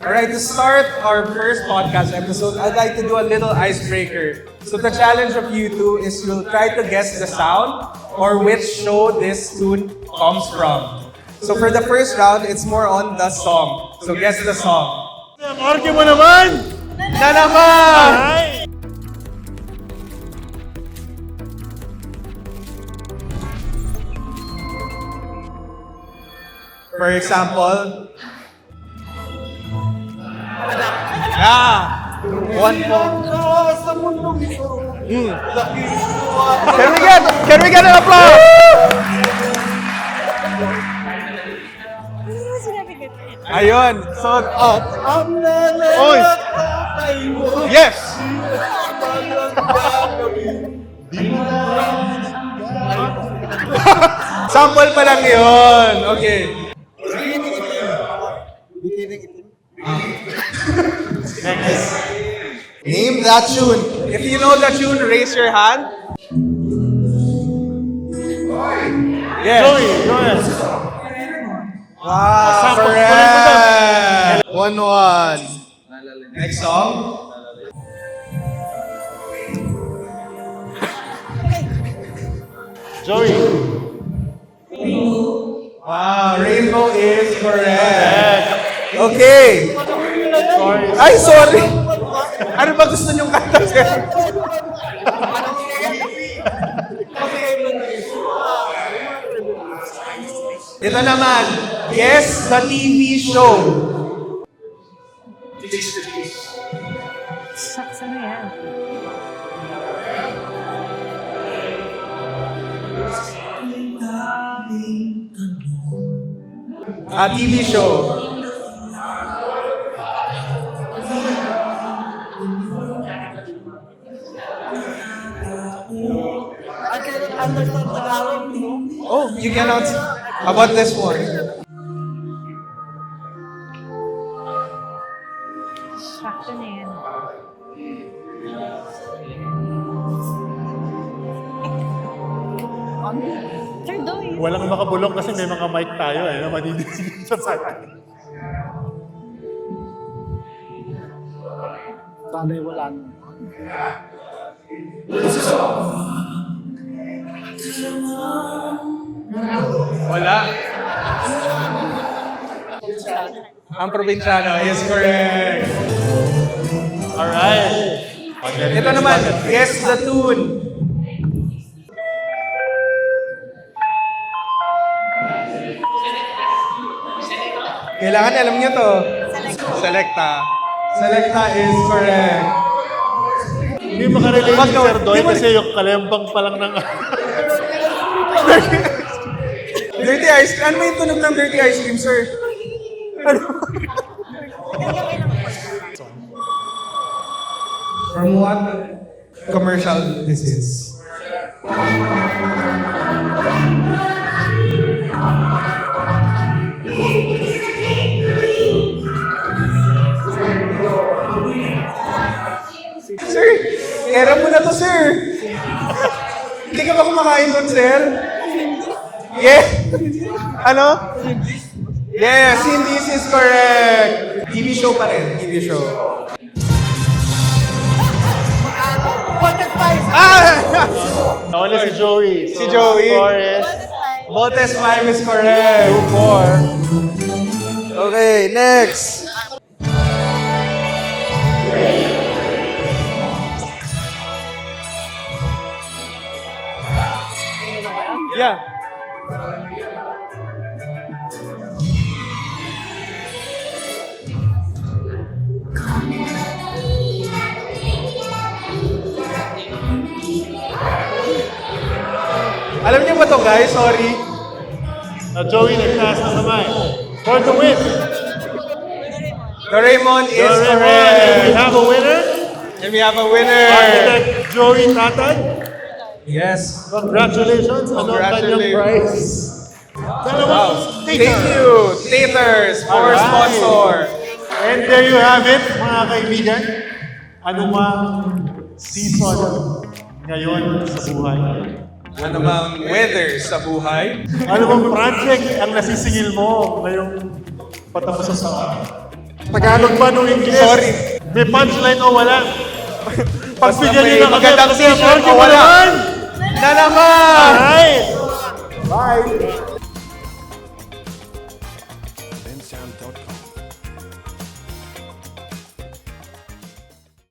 Alright, to start our first podcast episode, I'd like to do a little icebreaker. So the challenge of you two is you'll try to guess the sound or which show this tune comes from. So for the first round, it's more on the song. So guess the song. Orke mo naman! Na naman! Ay! For example, one point. Can we get an applause? Ayun. So, Oy. Yes. Sample pa lang yun. Okay. Name that tune. If you know the tune, raise your hand. Yes. Joey! Wow, correct. 1-1. Next song. Joey! Wow, Rainbow is correct. Okay. Sorry. Ay, sorry. Ano ba gusto niyong kanta, sir? Ito naman, guess the TV show. Shucks, ano yan? TV show. Oh, you cannot. How about this one? Shucks, ano yan? Sir Doy. Walang makabulong kasi may mga mic tayo na madidinig sa atin. Sana'y wala na. Wala. Ang probinsyano is correct. Alright. Ito naman, guess the tune. Kailangan alam niyo to. Selecta. Selecta is correct. Hindi makarelate si Sir Doy Di mo- kasi yung kalembang pa lang ng... Dirty ice cream. Ano ba yung tunog ng dirty ice cream, sir? Ano? From what commercial this is? Sir, era mo na to, sir. Hindi ka ba kumakain doon, sir? Yeah. Ano? Yes, this is correct. TV show pa rin. TV show. Nawala si Joey. Si Joey. Forrest. Voltes 5 is correct. 2-4. Okay, next. Yeah. Alam niyo ba to, guys? Sorry. Joey nag-cast na naman. For the win. Doraemon is Doraemon. And we correct. have a winner. And we have a winner. Architect Joey Tatay. Yes. Congratulations. Ano ang kanyang Congratulations. prize? Wow. Thank you, Taters, for Alright. sponsor. And there you have it, mga kaibigan. Ano mang season ngayon sa buhay. Ano bang weather sa buhay? Ano bang project ang nasisingil mo ngayong patapos sa taon? Tagalog ba nung English? Sorry. May punchline o wala? Basta Pagbigyan may nyo na kami. magandang Pag-effort t-shirt nyo o wala. naman. Na naman! Alright. Bye! bensound.com.